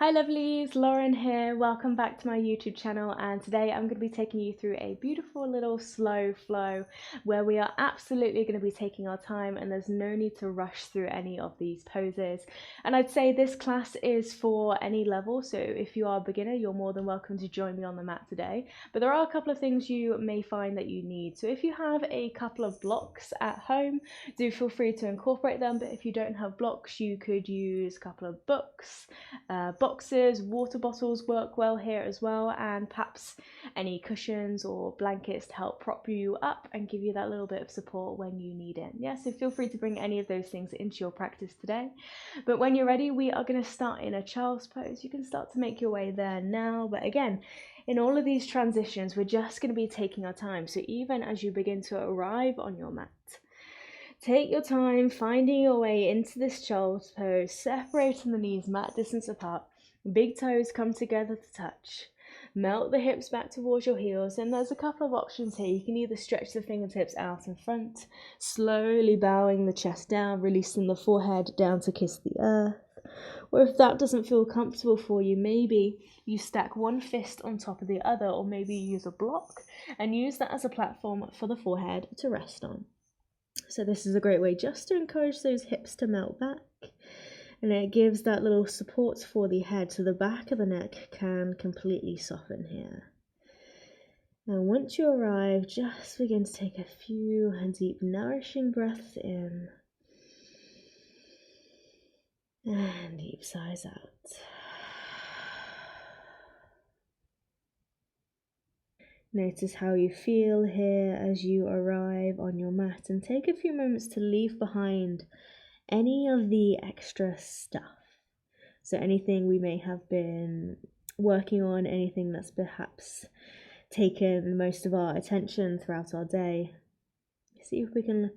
Hi lovelies, Lauren here. Welcome back to my YouTube channel, and today I'm going to be taking you through a beautiful little slow flow where we are absolutely going to be taking our time, and there's no need to rush through any of these poses. And I'd say this class is for any level, so if you are a beginner, you're more than welcome to join me on the mat today. But there are a couple of things you may find that you need. So if you have a couple of blocks at home, do feel free to incorporate them. But if you don't have blocks, you could use a couple of books, boxes, water bottles work well here as well, and perhaps any cushions or blankets to help prop you up and give you that little bit of support when you need it. Yeah, so feel free to bring any of those things into your practice today. But when you're ready, we are going to start in a child's pose. You can start to make your way there now, but again, in all of these transitions, we're just going to be taking our time. So even as you begin to arrive on your mat, take your time finding your way into this child's pose, separating the knees mat distance apart. Big toes come together to touch. Melt the hips back towards your heels, and there's a couple of options here. You can either stretch the fingertips out in front, slowly bowing the chest down, releasing the forehead down to kiss the earth. Or if that doesn't feel comfortable for you, maybe you stack one fist on top of the other, or maybe you use a block and use that as a platform for the forehead to rest on. So this is a great way just to encourage those hips to melt back, and it gives that little support for the head so the back of the neck can completely soften here. And once you arrive, just begin to take a few deep nourishing breaths in and deep sighs out. Notice how you feel here as you arrive on your mat, and take a few moments to leave behind any of the extra stuff. So anything we may have been working on, anything that's perhaps taken most of our attention throughout our day. See if we can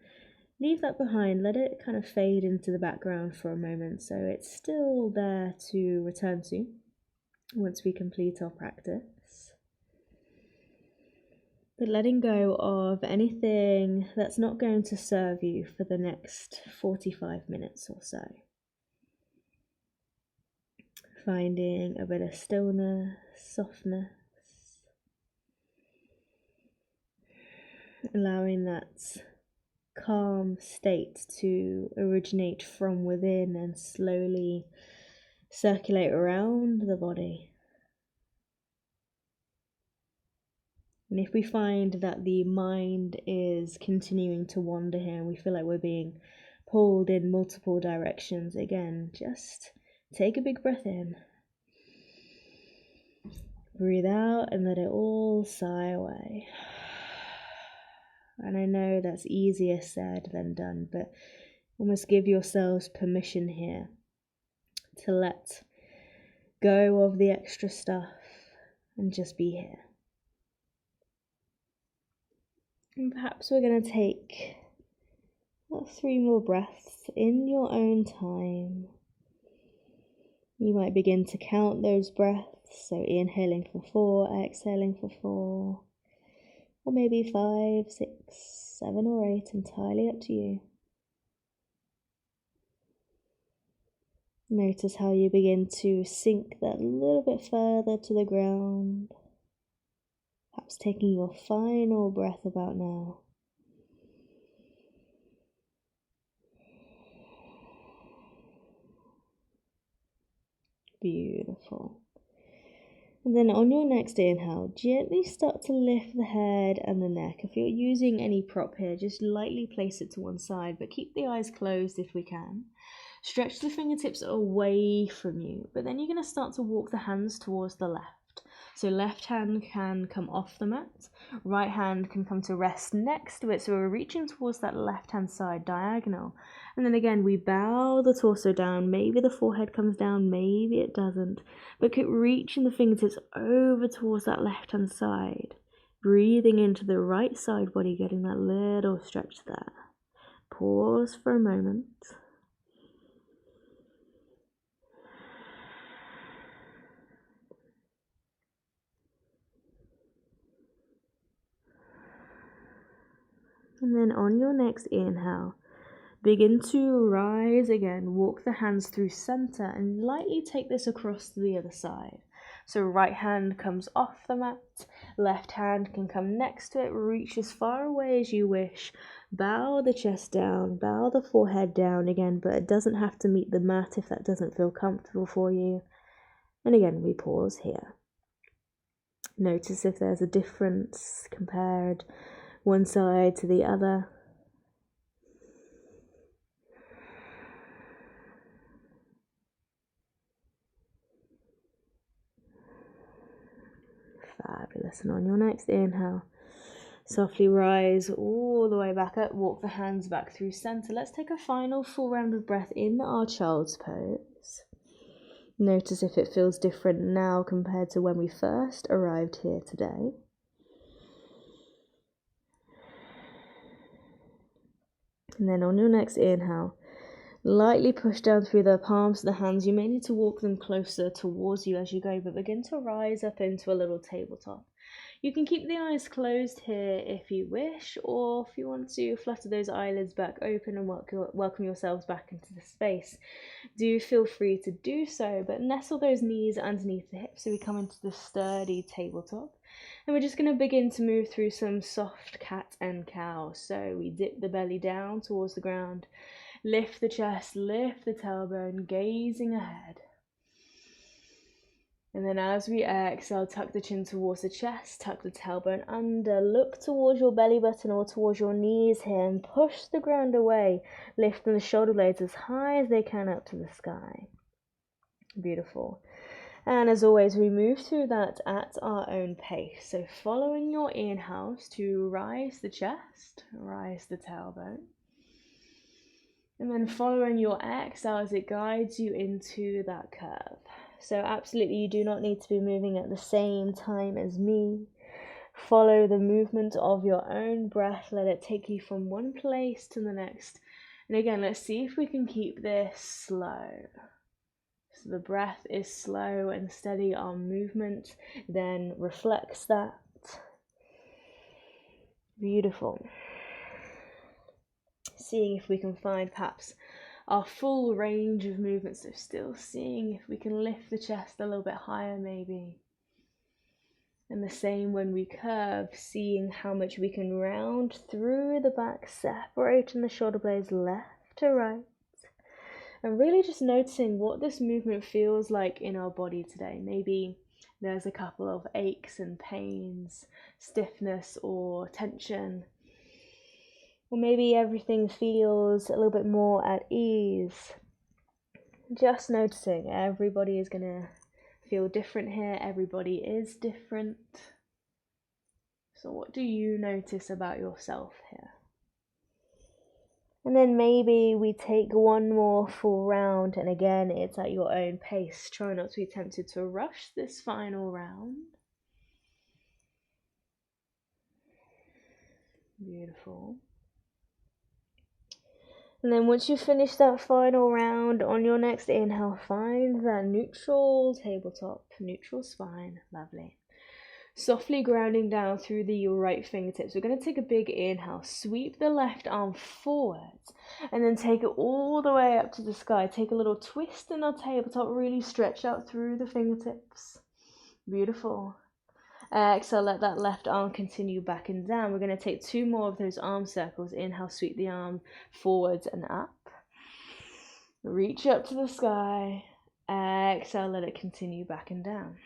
leave that behind, let it kind of fade into the background for a moment so it's still there to return to once we complete our practice. But letting go of anything that's not going to serve you for the next 45 minutes or so. Finding a bit of stillness, softness, allowing that calm state to originate from within and slowly circulate around the body. And if we find that the mind is continuing to wander here and we feel like we're being pulled in multiple directions, again, just take a big breath in. Breathe out and let it all sigh away. And I know that's easier said than done, but almost give yourselves permission here to let go of the extra stuff and just be here. And perhaps we're going to take 3 more breaths in your own time. You might begin to count those breaths, so inhaling for 4, exhaling for 4, or maybe 5, 6, 7 or 8, entirely up to you. Notice how you begin to sink that little bit further to the ground, perhaps taking your final breath about now. Beautiful. And then on your next inhale, gently start to lift the head and the neck. If you're using any prop here, just lightly place it to one side, but keep the eyes closed if we can. Stretch the fingertips away from you, but then you're going to start to walk the hands towards the left. So left hand can come off the mat, right hand can come to rest next to it. So we're reaching towards that left hand side diagonal. And then again, we bow the torso down. Maybe the forehead comes down, maybe it doesn't. But keep reaching the fingertips over towards that left hand side. Breathing into the right side body, getting that little stretch there. Pause for a moment. And then on your next inhale, Begin to rise again. Walk the hands through center and lightly take this across to the other side. So right hand comes off the mat, left hand can come next to it, reach as far away as you wish. Bow the chest down, bow the forehead down again, but it doesn't have to meet the mat if that doesn't feel comfortable for you. And again, we pause here. Notice if there's a difference compared one side to the other. Fabulous. And on your next inhale, softly rise all the way back up. Walk the hands back through center. Let's take a final full round of breath in our child's pose. Notice if it feels different now compared to when we first arrived here today. And then on your next inhale, lightly push down through the palms of the hands. You may need to walk them closer towards you as you go, but begin to rise up into a little tabletop. You can keep the eyes closed here if you wish, or if you want to flutter those eyelids back open and welcome yourselves back into the space, do feel free to do so, but nestle those knees underneath the hips so we come into the sturdy tabletop. And we're just going to begin to move through some soft cat and cow. So we dip the belly down towards the ground, lift the chest, lift the tailbone, gazing ahead. And then as we exhale, tuck the chin towards the chest, tuck the tailbone under, look towards your belly button or towards your knees here and push the ground away, lifting the shoulder blades as high as they can up to the sky. Beautiful. And as always, we move through that at our own pace. So following your inhales to rise the chest, rise the tailbone. And then following your exhale as it guides you into that curve. So absolutely, you do not need to be moving at the same time as me. Follow the movement of your own breath. Let it take you from one place to the next. And again, let's see if we can keep this slow. So the breath is slow and steady. Our movement then reflects that. Beautiful. Seeing if we can find perhaps our full range of movement. So still seeing if we can lift the chest a little bit higher maybe. And the same when we curve, seeing how much we can round through the back, separating the shoulder blades left to right. And really just noticing what this movement feels like in our body today. Maybe there's a couple of aches and pains, stiffness or tension. Or maybe everything feels a little bit more at ease. Just noticing everybody is going to feel different here. Everybody is different. So what do you notice about yourself here? And then maybe we take one more full round, and again, it's at your own pace. Try not to be tempted to rush this final round. Beautiful. And then once you finish that final round, on your next inhale, find that neutral tabletop, neutral spine. Lovely. Softly grounding down through your right fingertips. We're going to take a big inhale, sweep the left arm forwards, and then take it all the way up to the sky. Take a little twist in our tabletop, really stretch out through the fingertips. Beautiful. Exhale, let that left arm continue back and down. We're going to take 2 more of those arm circles. Inhale, sweep the arm forwards and up. Reach up to the sky. Exhale, let it continue back and down.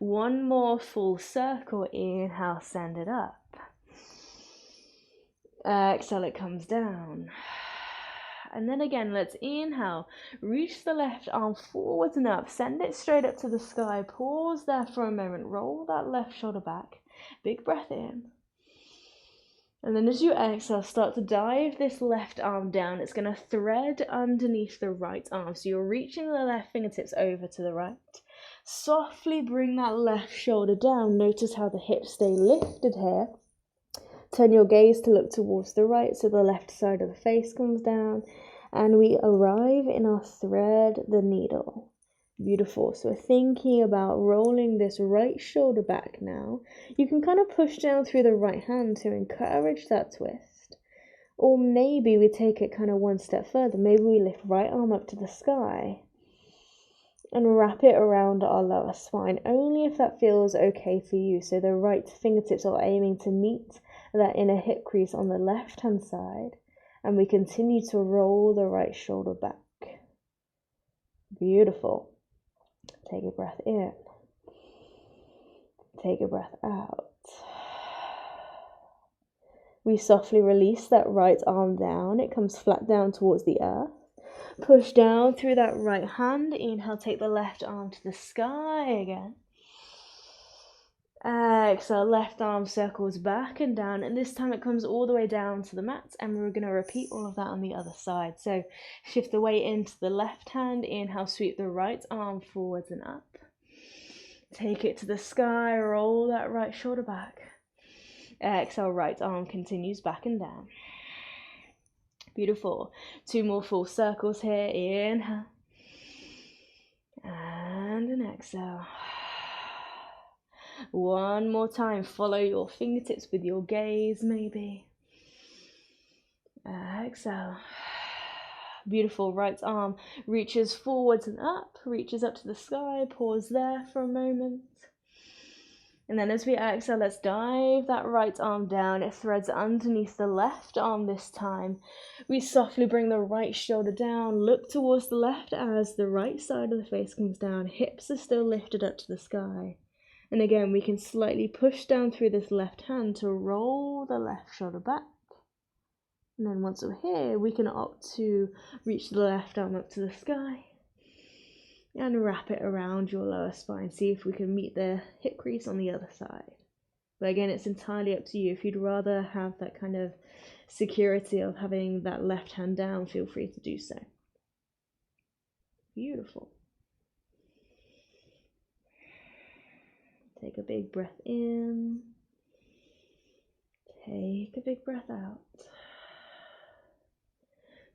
One more full circle. Inhale, send it up. Exhale, it comes down. And then again, let's inhale. Reach the left arm forwards and up. Send it straight up to the sky. Pause there for a moment. Roll that left shoulder back. Big breath in. And then as you exhale, start to dive this left arm down. It's going to thread underneath the right arm. So you're reaching the left fingertips over to the right. Softly bring that left shoulder down. Notice how the hips stay lifted here. Turn your gaze to look towards the right, so the left side of the face comes down. And we arrive in our thread the needle. Beautiful. So we're thinking about rolling this right shoulder back now. You can kind of push down through the right hand to encourage that twist. Or maybe we take it kind of one step further. Maybe we lift right arm up to the sky and wrap it around our lower spine, only if that feels okay for you. So the right fingertips are aiming to meet that inner hip crease on the left hand side, and we continue to roll the right shoulder back. Beautiful. Take a breath in. Take a breath out. We softly release that right arm down. It comes flat down towards the earth. Push down through that right hand. Inhale, take the left arm to the sky again. Exhale, left arm circles back and down, and this time it comes all the way down to the mat, and we're going to repeat all of that on the other side. So shift the weight into the left hand. Inhale, sweep the right arm forwards and up. Take it to the sky, roll that right shoulder back. Exhale, right arm continues back and down. Beautiful. 2 more full circles here. Inhale. And an exhale. 1 more time. Follow your fingertips with your gaze, maybe. Exhale. Beautiful. Right arm reaches forwards and up, reaches up to the sky. Pause there for a moment. And then as we exhale, let's dive that right arm down. It threads underneath the left arm this time. We softly bring the right shoulder down. Look towards the left as the right side of the face comes down. Hips are still lifted up to the sky. And again, we can slightly push down through this left hand to roll the left shoulder back. And then once we're here, we can opt to reach the left arm up to the sky and wrap it around your lower spine. See if we can meet the hip crease on the other side. But again, it's entirely up to you. If you'd rather have that kind of security of having that left hand down, feel free to do so. Beautiful. Take a big breath in. Take a big breath out.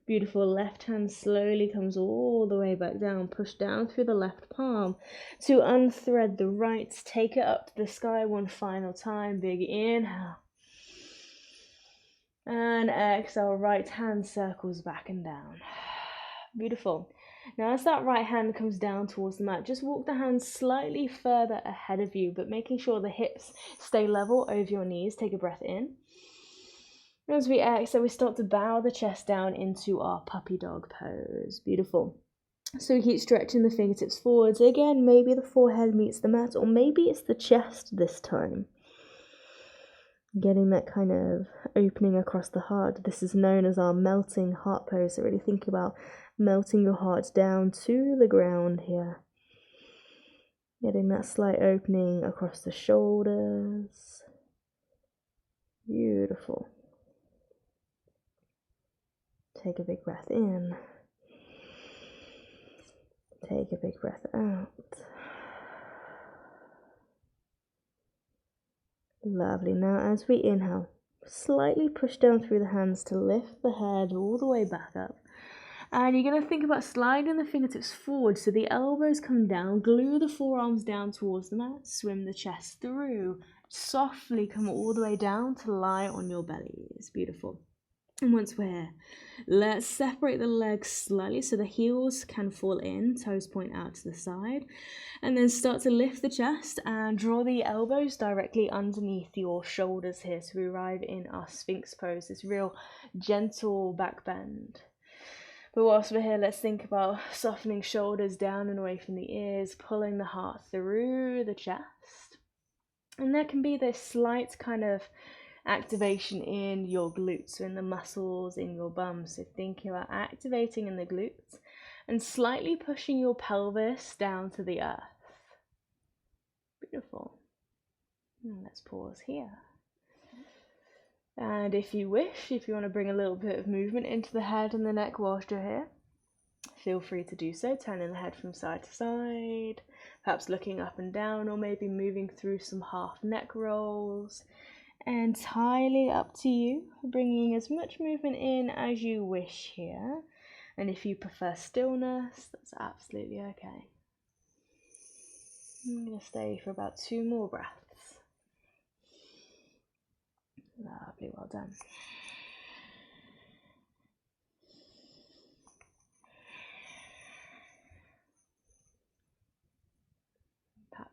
Beautiful. Left hand slowly comes all the way back down. Push down through the left palm to unthread the right. Take it up to the sky one final time. Big inhale. And exhale. Right hand circles back and down. Beautiful. Now as that right hand comes down towards the mat, just walk the hands slightly further ahead of you, but making sure the hips stay level over your knees. Take a breath in. As we exhale, we start to bow the chest down into our puppy dog pose. Beautiful. So we keep stretching the fingertips forwards. Again, maybe the forehead meets the mat, or maybe it's the chest this time. Getting that kind of opening across the heart. This is known as our melting heart pose. So really think about melting your heart down to the ground here. Getting that slight opening across the shoulders. Beautiful. Take a big breath in. Take a big breath out. Lovely. Now as we inhale, slightly push down through the hands to lift the head all the way back up. And you're going to think about sliding the fingertips forward so the elbows come down. Glue the forearms down towards the mat. Swim the chest through. Softly come all the way down to lie on your belly. It's beautiful. And once we're here, let's separate the legs slightly so the heels can fall in, toes point out to the side, and then start to lift the chest and draw the elbows directly underneath your shoulders here. So we arrive in our Sphinx pose, this real gentle back bend. But whilst we're here, let's think about softening shoulders down and away from the ears, pulling the heart through the chest. And there can be this slight kind of activation in your glutes, so in the muscles in your bum. So thinking about activating in the glutes and slightly pushing your pelvis down to the earth. Beautiful. And let's pause here. And if you wish, if you want to bring a little bit of movement into the head and the neck whilst you're here, feel free to do so, turning the head from side to side, perhaps looking up and down, or maybe moving through some half neck rolls. Entirely up to you, bringing as much movement in as you wish here. And if you prefer stillness, that's absolutely okay. I'm going to stay for about 2 more breaths. Lovely, well done.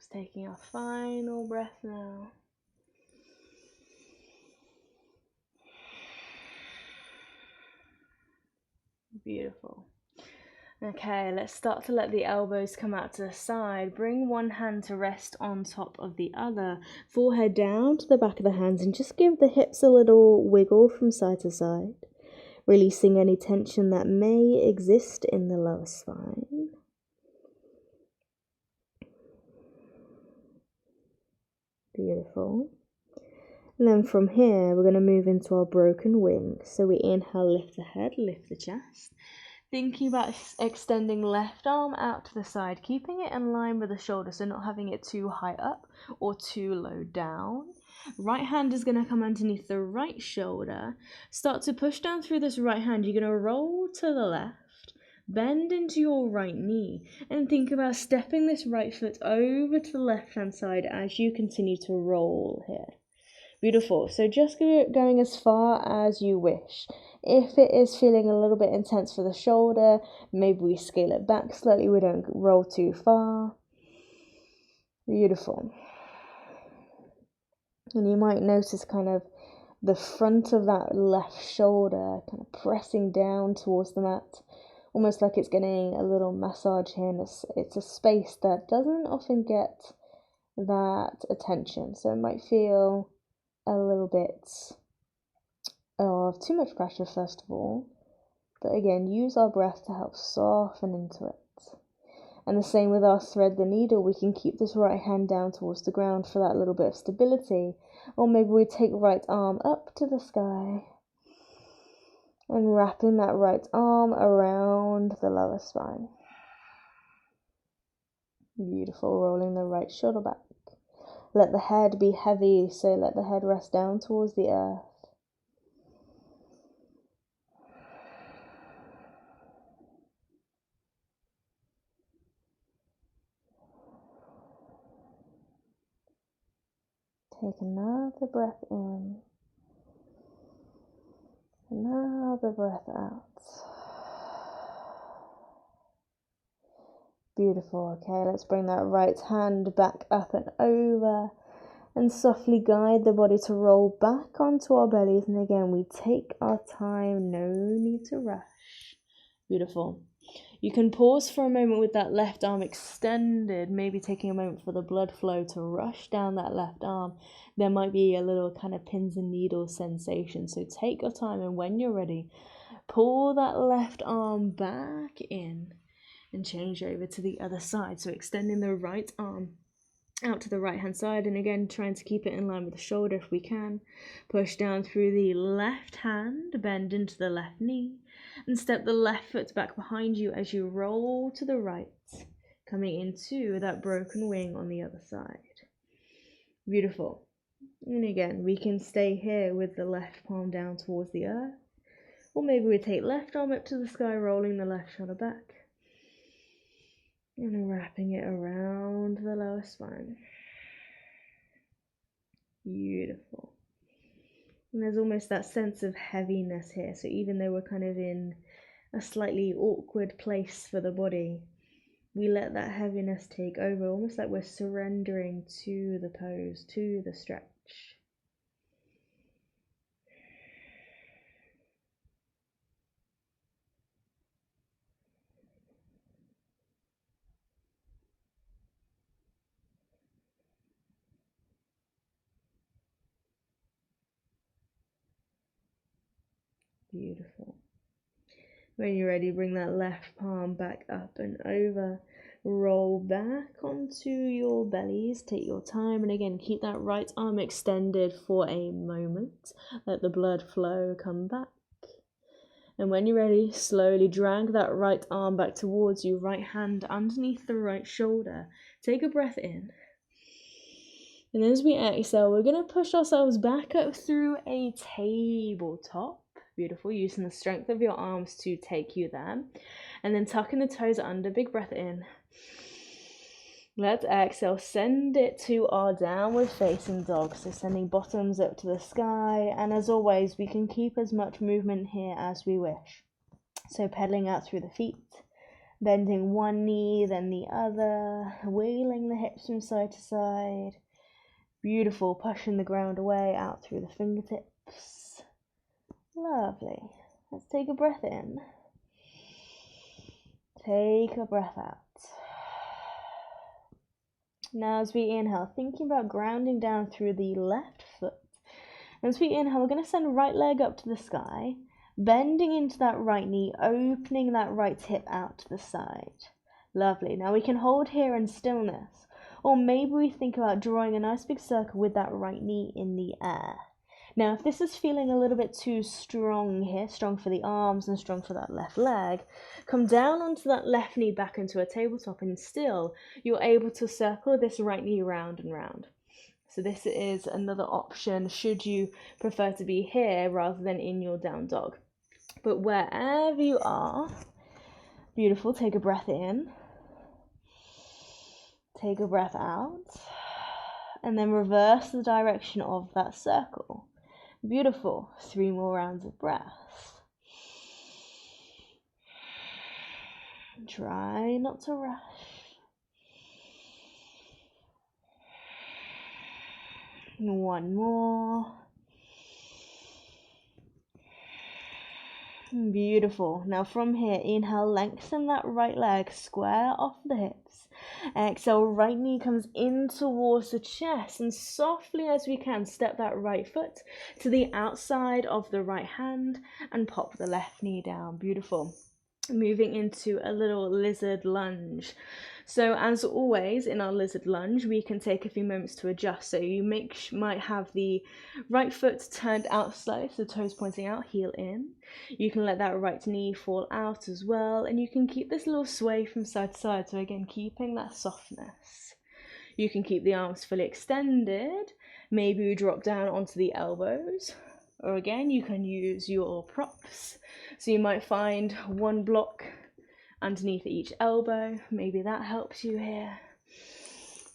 Just taking our final breath now. Beautiful. Okay, let's start to let the elbows come out to the side. Bring one hand to rest on top of the other. Forehead down to the back of the hands and just give the hips a little wiggle from side to side, releasing any tension that may exist in the lower spine. Beautiful. And then from here, we're going to move into our broken wing. So we inhale, lift the head, lift the chest. Thinking about extending left arm out to the side, keeping it in line with the shoulder, so not having it too high up or too low down. Right hand is going to come underneath the right shoulder. Start to push down through this right hand. You're going to roll to the left, bend into your right knee, and think about stepping this right foot over to the left hand side as you continue to roll here. Beautiful. So just going as far as you wish. If it is feeling a little bit intense for the shoulder, maybe we scale it back slightly. We don't roll too far. Beautiful. And you might notice kind of the front of that left shoulder kind of pressing down towards the mat, almost like it's getting a little massage here. And it's a space that doesn't often get that attention. So it might feel a little bit of too much pressure first of all, but again, use our breath to help soften into it. And the same with our thread the needle. We can keep this right hand down towards the ground for that little bit of stability, or maybe we take right arm up to the sky and wrapping that right arm around the lower spine. Beautiful. Rolling the right shoulder back. Let the head be heavy, so let the head rest down towards the earth. Take another breath in, another breath out. Beautiful. Okay, let's bring that right hand back up and over and softly guide the body to roll back onto our bellies. And again, we take our time, no need to rush. Beautiful. You can pause for a moment with that left arm extended, maybe taking a moment for the blood flow to rush down that left arm. There might be a little kind of pins and needles sensation, so take your time, and when you're ready, pull that left arm back in and change over to the other side. So extending the right arm out to the right hand side, and again trying to keep it in line with the shoulder if we can. Push down through the left hand, bend into the left knee, and step the left foot back behind you as you roll to the right, coming into that broken wing on the other side. Beautiful. And again, we can stay here with the left palm down towards the earth, or maybe we take left arm up to the sky, rolling the left shoulder back and wrapping it around the lower spine. Beautiful. And there's almost that sense of heaviness here. So even though we're kind of in a slightly awkward place for the body, we let that heaviness take over, almost like we're surrendering to the pose, to the stretch. Beautiful. When you're ready, bring that left palm back up and over. Roll back onto your bellies. Take your time, and again, keep that right arm extended for a moment. Let the blood flow come back. And when you're ready, slowly drag that right arm back towards you, right hand underneath the right shoulder. Take a breath in. And as we exhale, we're going to push ourselves back up through a tabletop. Beautiful, using the strength of your arms to take you there. And then tucking the toes under, big breath in. Let's exhale, send it to our downward facing dog. So sending bottoms up to the sky. And as always, we can keep as much movement here as we wish. So pedaling out through the feet, Bending one knee, then the other, wiggling the hips from side to side. Beautiful, pushing the ground away, out through the fingertips. Lovely. Let's take a breath in. Take a breath out. Now as we inhale, thinking about grounding down through the left foot. As we inhale, we're going to send right leg up to the sky, bending into that right knee, opening that right hip out to the side. Lovely. Now we can hold here in stillness, or maybe we think about drawing a nice big circle with that right knee in the air. Now, if this is feeling a little bit too strong here, strong for the arms and strong for that left leg, come down onto that left knee back into a tabletop, and still you're able to circle this right knee round and round. So this is another option should you prefer to be here rather than in your down dog. But wherever you are, beautiful, take a breath in, take a breath out, and then reverse the direction of that circle. Beautiful. 3 more rounds of breath. Try not to rush. One more. Beautiful. Now from here, inhale, lengthen that right leg, square off the hips. Exhale, right knee comes in towards the chest, and softly as we can, step that right foot to the outside of the right hand and pop the left knee down. Beautiful. Moving into a little lizard lunge. So as always in our lizard lunge, we can take a few moments to adjust. So you might have the right foot turned out slightly, so toes pointing out, heel in. You can let that right knee fall out as well, and you can keep this little sway from side to side. So again, keeping that softness. You can keep the arms fully extended. Maybe you drop down onto the elbows, or again, you can use your props. So you might find one block underneath each elbow. Maybe that helps you here.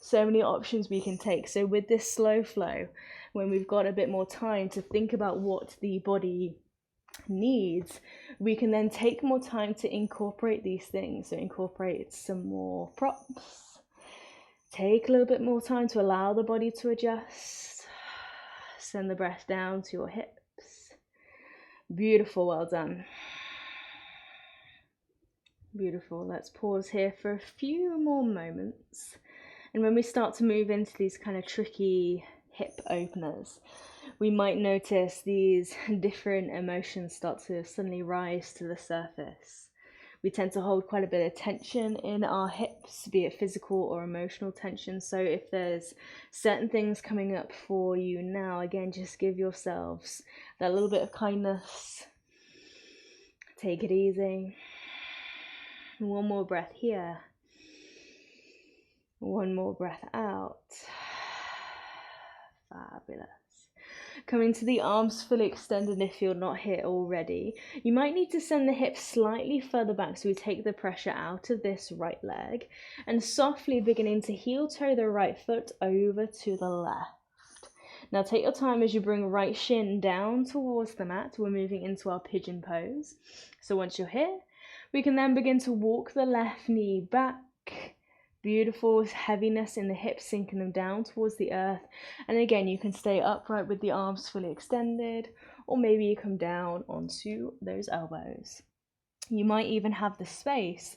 So many options we can take. So with this slow flow, when we've got a bit more time to think about what the body needs, we can then take more time to incorporate these things. So incorporate some more props. Take a little bit more time to allow the body to adjust. Send the breath down to your hips. Beautiful, well done. Beautiful. Let's pause here for a few more moments. And when we start to move into these kind of tricky hip openers, we might notice these different emotions start to suddenly rise to the surface. We tend to hold quite a bit of tension in our hips, be it physical or emotional tension. So if there's certain things coming up for you now, again, just give yourselves that little bit of kindness. Take it easy. One more breath here. One more breath out. Fabulous. Coming to the arms fully extended if you're not here already. You might need to send the hips slightly further back so we take the pressure out of this right leg, and softly beginning to heel toe the right foot over to the left. Now take your time as you bring right shin down towards the mat. We're moving into our pigeon pose. So once you're here, we can then begin to walk the left knee back. Beautiful heaviness in the hips, sinking them down towards the earth. And again, you can stay upright with the arms fully extended, or maybe you come down onto those elbows. You might even have the space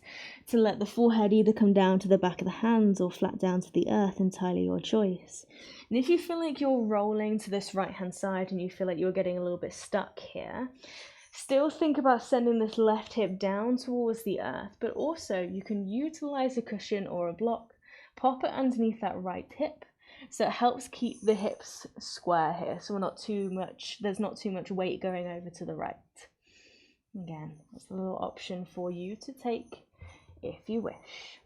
to let the forehead either come down to the back of the hands or flat down to the earth, entirely your choice. And if you feel like you're rolling to this right hand side and you feel like you're getting a little bit stuck here, still think about sending this left hip down towards the earth, but also you can utilize a cushion or a block, pop it underneath that right hip, so it helps keep the hips square here, so there's not too much weight going over to the right. Again, that's a little option for you to take if you wish.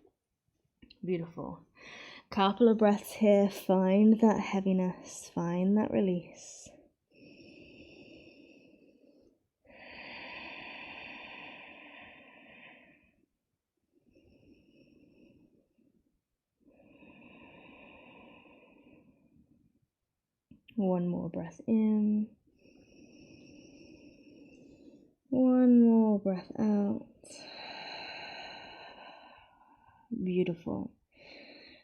Beautiful. Couple of breaths here, find that heaviness, find that release. One more breath in. One more breath out. Beautiful.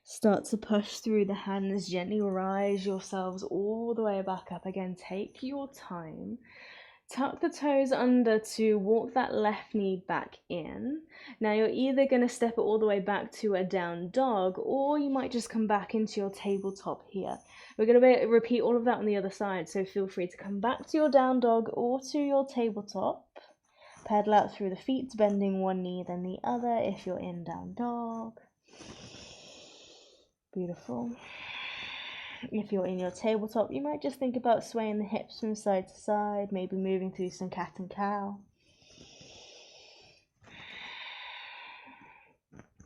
Start to push through the hands, gently rise yourselves all the way back up. Again, take your time. Tuck the toes under to walk that left knee back in. Now you're either going to step it all the way back to a down dog, or you might just come back into your tabletop here. We're going to repeat all of that on the other side, so feel free to come back to your down dog or to your tabletop. Pedal out through the feet, bending one knee then the other if you're in down dog. Beautiful. If you're in your tabletop, you might just think about swaying the hips from side to side, maybe moving through some cat and cow.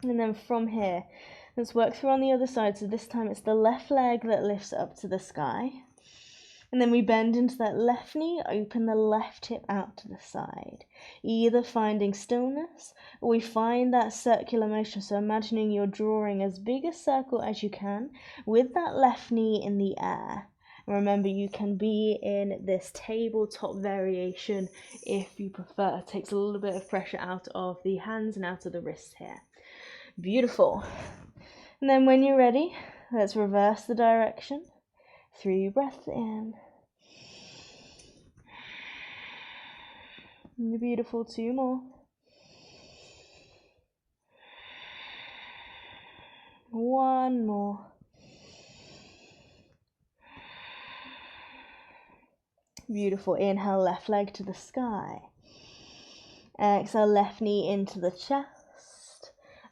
And then from here, let's work through on the other side. So this time it's the left leg that lifts up to the sky. And then we bend into that left knee, open the left hip out to the side. Either finding stillness, or we find that circular motion. So imagining you're drawing as big a circle as you can with that left knee in the air. And remember, you can be in this tabletop variation if you prefer. It takes a little bit of pressure out of the hands and out of the wrists here. Beautiful. And then when you're ready, let's reverse the direction. 3 breaths in. Beautiful, 2 more. 1 more. Beautiful. Inhale, left leg to the sky. Exhale, left knee into the chest.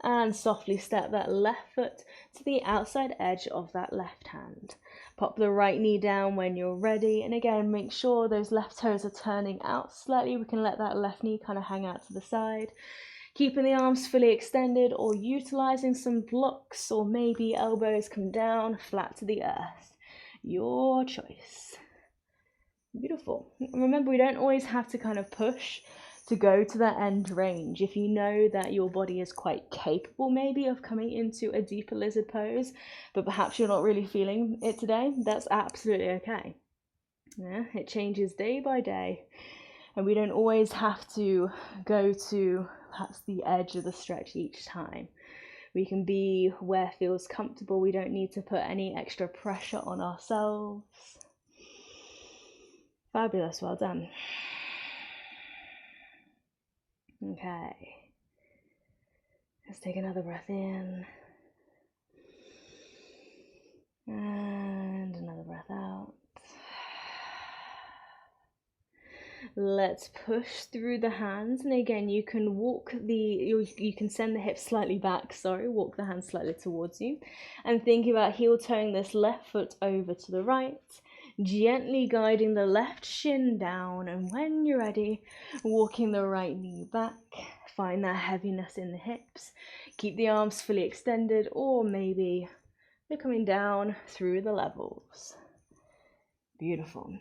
And softly step that left foot to the outside edge of that left hand. Pop the right knee down when you're ready. And again, make sure those left toes are turning out slightly. We can let that left knee kind of hang out to the side. Keeping the arms fully extended or utilizing some blocks, or maybe elbows come down flat to the earth. Your choice. Beautiful. Remember, we don't always have to kind of push to go to that end range. If you know that your body is quite capable maybe of coming into a deeper lizard pose, but perhaps you're not really feeling it today, that's absolutely okay. Yeah, it changes day by day, and we don't always have to go to perhaps the edge of the stretch each time. We can be where feels comfortable. We don't need to put any extra pressure on ourselves. Fabulous, well done. Okay, let's take another breath in and another breath out. Let's push through the hands, and again you can you can send the hips slightly back, walk the hands slightly towards you, and think about heel toeing this left foot over to the right, gently guiding the left shin down, and when you're ready, walking the right knee back. Find that heaviness in the hips. Keep the arms fully extended, or maybe they're coming down through the levels. Beautiful.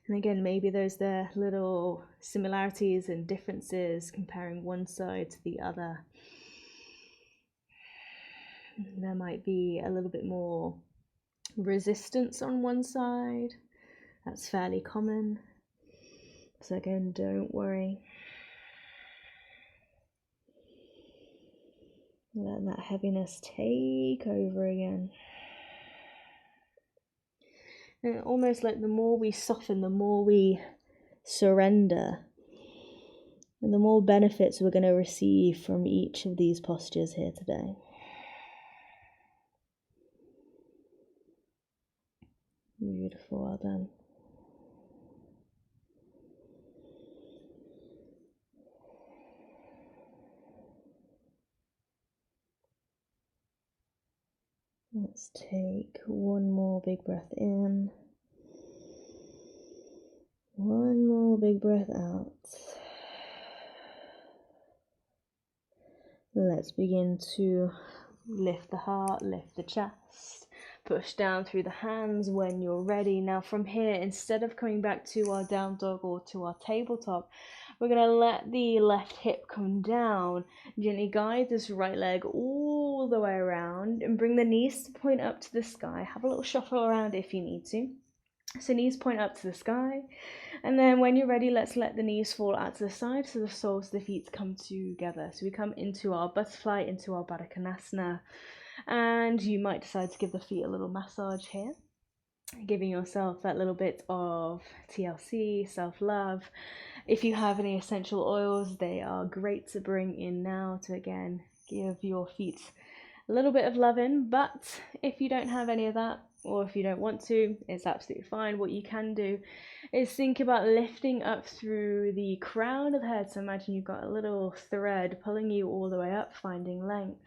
And again, maybe there's the little similarities and differences comparing one side to the other. There might be a little bit more resistance on one side. That's fairly common. So again, don't worry. Let that heaviness take over again. And almost like the more we soften, the more we surrender, and the more benefits we're going to receive from each of these postures here today. Beautiful, well done. Let's take 1 more big breath in. 1 more big breath out. Let's begin to lift the heart, lift the chest, push down through the hands when you're ready. Now from here, instead of coming back to our down dog or to our tabletop, we're going to let the left hip come down, gently guide this right leg all the way around, and bring the knees to point up to the sky. Have a little shuffle around if you need to. So knees point up to the sky. And then when you're ready, let's let the knees fall out to the side so the soles of the feet come together. So we come into our butterfly, into our Baddha Konasana. And you might decide to give the feet a little massage here, giving yourself that little bit of TLC, self-love. If you have any essential oils, they are great to bring in now to again give your feet a little bit of loving. But if you don't have any of that, or if you don't want to, it's absolutely fine. What you can do is think about lifting up through the crown of the head. So imagine you've got a little thread pulling you all the way up, finding length.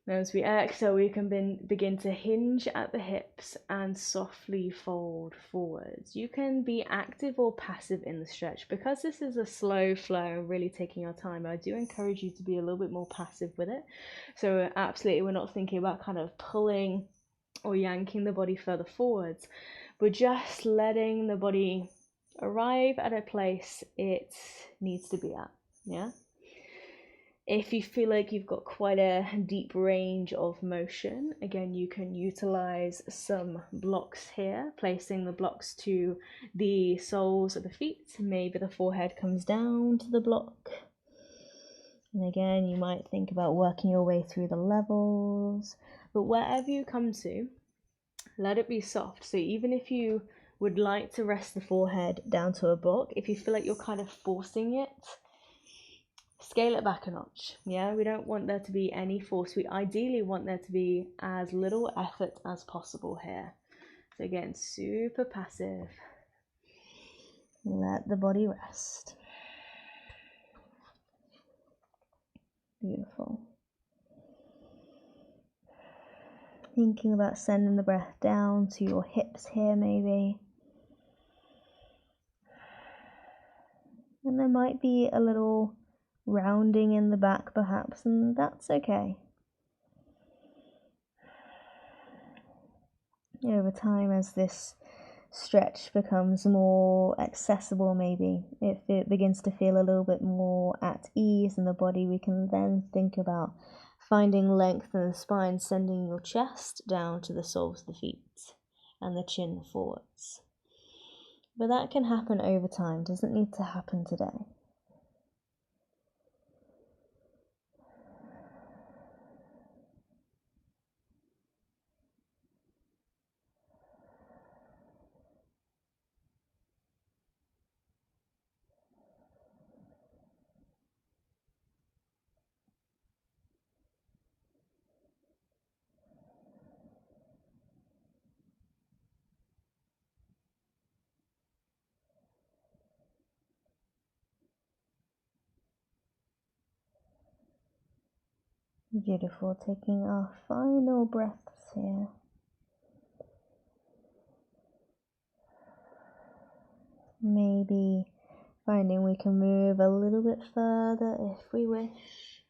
As we exhale, we can begin to hinge at the hips and softly fold forwards. You can be active or passive in the stretch. Because this is a slow flow and really taking our time, I do encourage you to be a little bit more passive with it. So absolutely, we're not thinking about kind of pulling or yanking the body further forwards. We're just letting the body arrive at a place it needs to be at, yeah? If you feel like you've got quite a deep range of motion, again, you can utilize some blocks here, placing the blocks to the soles of the feet. Maybe the forehead comes down to the block. And again, you might think about working your way through the levels. But wherever you come to, let it be soft. So even if you would like to rest the forehead down to a block, if you feel like you're kind of forcing it, scale it back a notch. Yeah, we don't want there to be any force. We ideally want there to be as little effort as possible here. So again, super passive. Let the body rest. Beautiful. Thinking about sending the breath down to your hips here maybe. And there might be a little rounding in the back perhaps, and that's okay. Over time, as this stretch becomes more accessible, maybe if it begins to feel a little bit more at ease in the body, we can then think about finding length in the spine, sending your chest down to the soles of the feet and the chin forwards. But that can happen over time, doesn't need to happen today. Beautiful, taking our final breaths here. Maybe finding we can move a little bit further if we wish.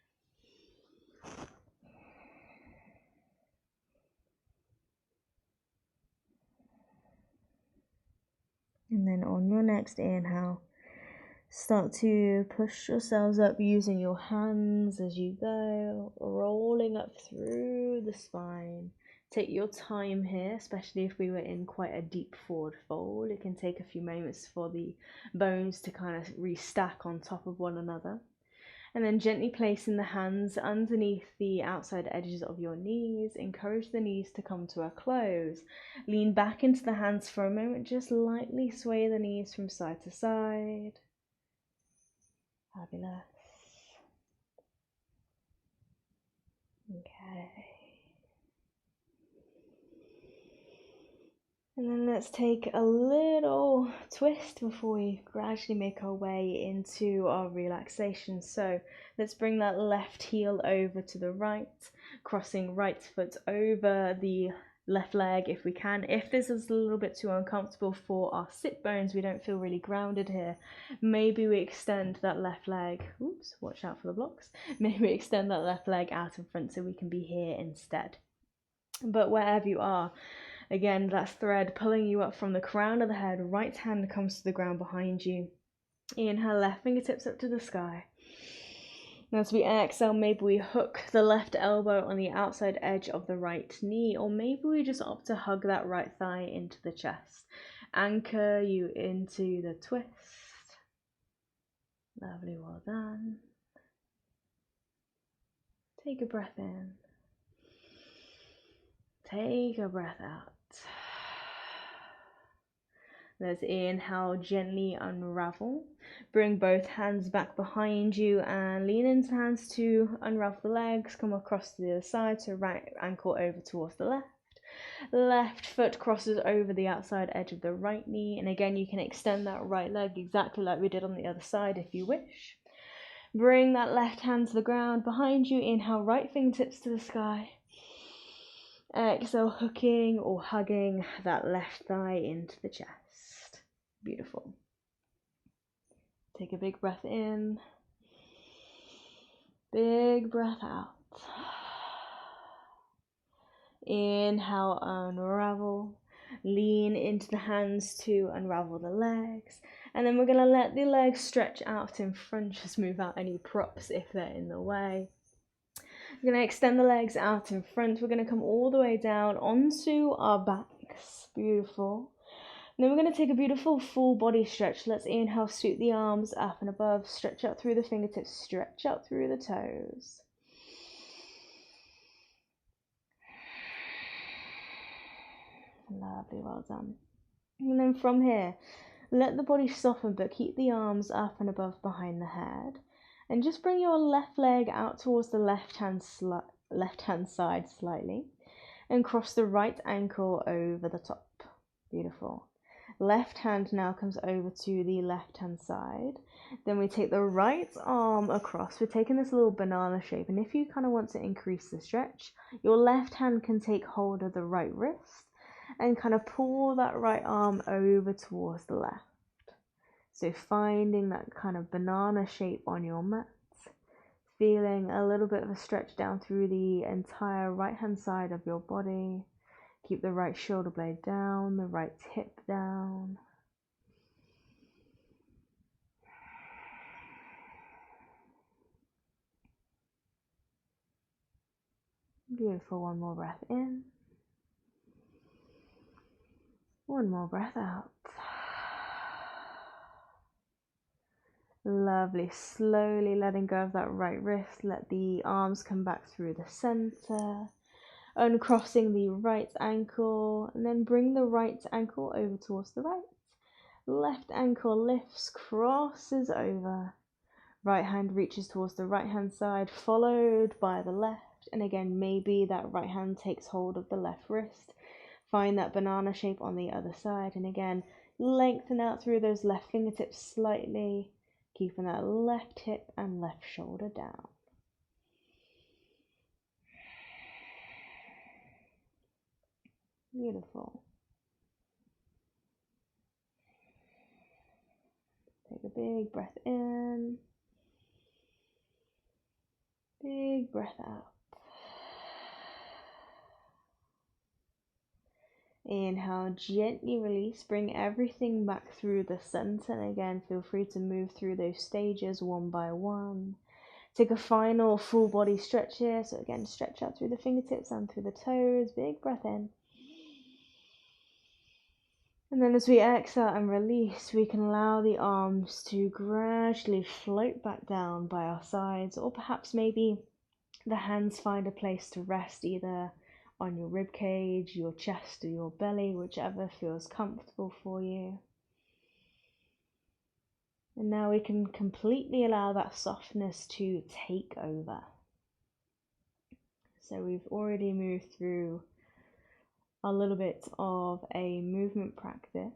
And then on your next inhale, start to push yourselves up using your hands as you go, rolling up through the spine. Take your time here, especially if we were in quite a deep forward fold. It can take a few moments for the bones to kind of restack on top of one another. And then gently placing the hands underneath the outside edges of your knees. Encourage the knees to come to a close. Lean back into the hands for a moment. Just lightly sway the knees from side to side. Fabulous. Okay. And then let's take a little twist before we gradually make our way into our relaxation. So let's bring that left heel over to the right, crossing right foot over the left leg if we can. If this is a little bit too uncomfortable for our sit bones, we don't feel really grounded here, maybe we extend that left leg. Oops, watch out for the blocks. Maybe we extend that left leg out in front so we can be here instead. But wherever you are, again, that thread pulling you up from the crown of the head, right hand comes to the ground behind you. Inhale, left fingertips up to the sky. And as we exhale, maybe we hook the left elbow on the outside edge of the right knee, or maybe we just opt to hug that right thigh into the chest. Anchor you into the twist. Lovely, well done. Take a breath in. Take a breath out. Let's inhale, gently unravel. Bring both hands back behind you and lean into hands to unravel the legs. Come across to the other side, so right ankle over towards the left. Left foot crosses over the outside edge of the right knee. And again, you can extend that right leg exactly like we did on the other side if you wish. Bring that left hand to the ground behind you. Inhale, right fingertips to the sky. Exhale, hooking or hugging that left thigh into the chest. Beautiful. Take a big breath in. Big breath out. Inhale, unravel. Lean into the hands to unravel the legs. And then we're going to let the legs stretch out in front. Just move out any props if they're in the way. We're going to extend the legs out in front. We're going to come all the way down onto our backs. Beautiful. And then we're going to take a beautiful full body stretch. Let's inhale, sweep the arms up and above. Stretch out through the fingertips. Stretch out through the toes. Lovely, well done. And then from here, let the body soften, but keep the arms up and above behind the head. And just bring your left leg out towards the left hand side slightly. And cross the right ankle over the top. Beautiful. Left hand now comes over to the left hand side. Then we take the right arm across. We're taking this little banana shape. And if you kind of want to increase the stretch, your left hand can take hold of the right wrist and kind of pull that right arm over towards the left. So finding that kind of banana shape on your mat. Feeling a little bit of a stretch down through the entire right hand side of your body. Keep the right shoulder blade down, the right hip down. Beautiful, one more breath in. One more breath out. Lovely, slowly letting go of that right wrist. Let the arms come back through the center. Uncrossing the right ankle, and then bring the right ankle over towards the right. Left ankle lifts, crosses over. Right hand reaches towards the right hand side, followed by the left. And again, maybe that right hand takes hold of the left wrist. Find that banana shape on the other side. And again, lengthen out through those left fingertips slightly, keeping that left hip and left shoulder down. Beautiful. Take a big breath in. Big breath out. Inhale, gently release. Bring everything back through the center. And again, feel free to move through those stages one by one. Take a final full body stretch here. So again, stretch out through the fingertips and through the toes. Big breath in. And then as we exhale and release, we can allow the arms to gradually float back down by our sides, or perhaps maybe the hands find a place to rest either on your rib cage, your chest, or your belly, whichever feels comfortable for you. And now we can completely allow that softness to take over. So we've already moved through a little bit of a movement practice.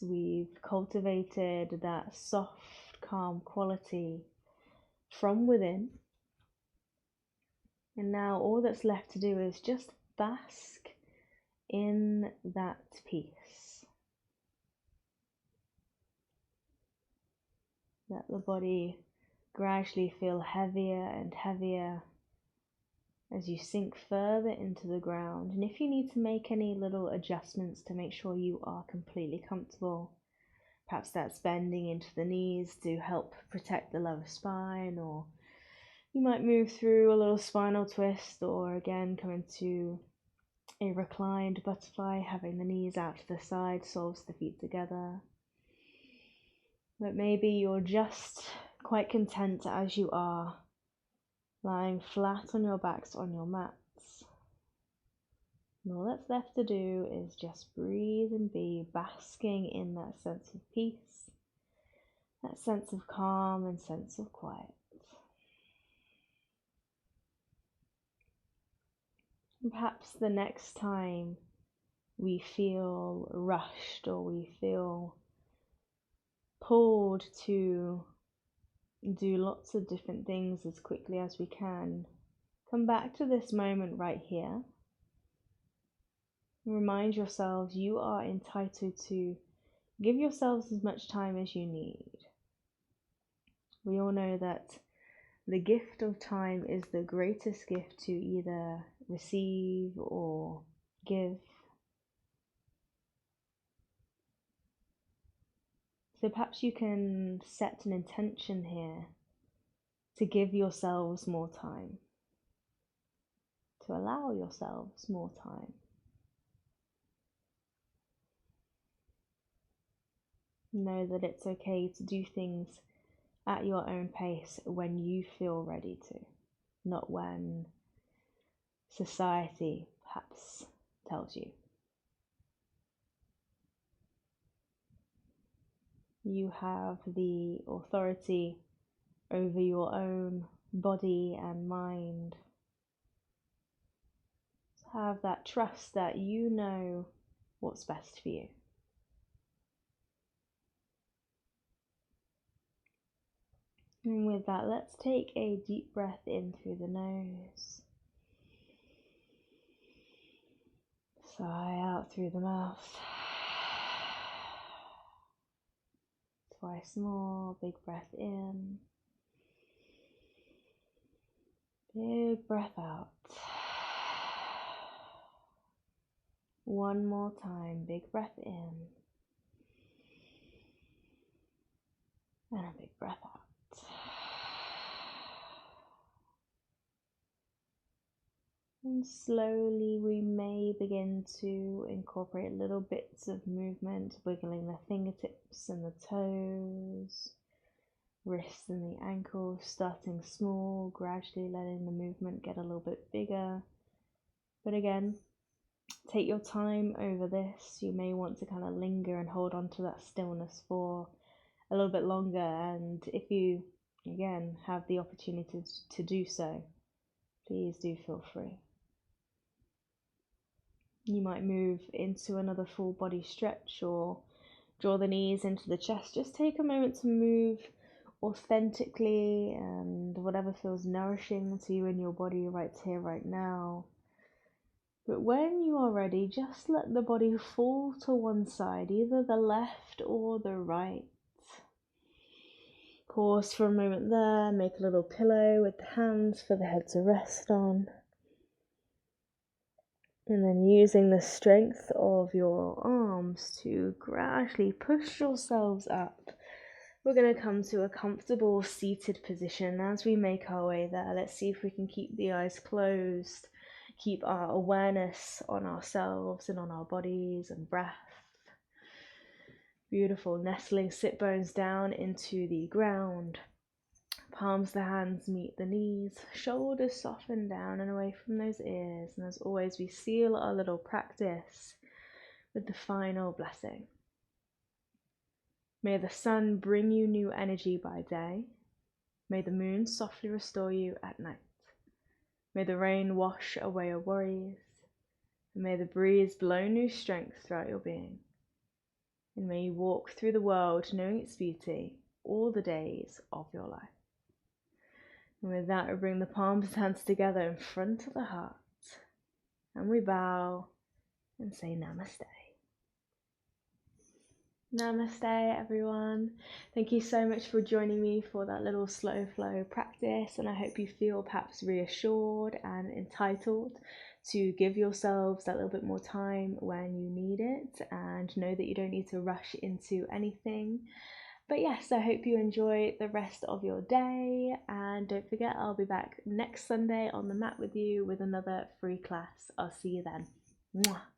We've cultivated that soft, calm quality from within. And now all that's left to do is just bask in that peace. Let the body gradually feel heavier and heavier as you sink further into the ground. And if you need to make any little adjustments to make sure you are completely comfortable, perhaps that's bending into the knees to help protect the lower spine, or You might move through a little spinal twist, or again come into a reclined butterfly, having the knees out to the side, soles the feet together. But maybe you're just quite content as you are, lying flat on your backs on your mats. And all that's left to do is just breathe and be, basking in that sense of peace, that sense of calm and sense of quiet. And perhaps the next time we feel rushed or we feel pulled to do lots of different things as quickly as we can, come back to this moment right here. Remind yourselves you are entitled to give yourselves as much time as you need. We all know that the gift of time is the greatest gift to either receive or give. So perhaps you can set an intention here to give yourselves more time, to allow yourselves more time. Know that it's okay to do things at your own pace when you feel ready to, not when society perhaps tells you. You have the authority over your own body and mind. Have that trust that you know what's best for you. And with that, let's take a deep breath in through the nose. Sigh out through the mouth. Twice more, big breath in. Big breath out. One more time, big breath in. And a big breath out. And slowly we may begin to incorporate little bits of movement, wiggling the fingertips and the toes, wrists and the ankles, starting small, gradually letting the movement get a little bit bigger. But again, take your time over this. You may want to kind of linger and hold on to that stillness for a little bit longer, and if you again have the opportunity to do so, please do feel free. You might move into another full body stretch or draw the knees into the chest. Just take a moment to move authentically and whatever feels nourishing to you in your body right here, right now. But when you are ready, just let the body fall to one side, either the left or the right. Pause for a moment there, make a little pillow with the hands for the head to rest on. And then using the strength of your arms to gradually push yourselves up. We're going to come to a comfortable seated position. As we make our way there, let's see if we can keep the eyes closed, keep our awareness on ourselves and on our bodies and breath. Beautiful, nestling sit bones down into the ground. Palms of the hands meet the knees, shoulders soften down and away from those ears. And as always, we seal our little practice with the final blessing. May the sun bring you new energy by day. May the moon softly restore you at night. May the rain wash away your worries. And may the breeze blow new strength throughout your being. And may you walk through the world knowing its beauty all the days of your life. And with that, we bring the palms of the hands together in front of the heart. And we bow and say namaste. Namaste, everyone. Thank you so much for joining me for that little slow flow practice. And I hope you feel perhaps reassured and entitled to give yourselves that little bit more time when you need it. And know that you don't need to rush into anything. But yes, I hope you enjoy the rest of your day, and don't forget, I'll be back next Sunday on the mat with you with another free class. I'll see you then. Mwah.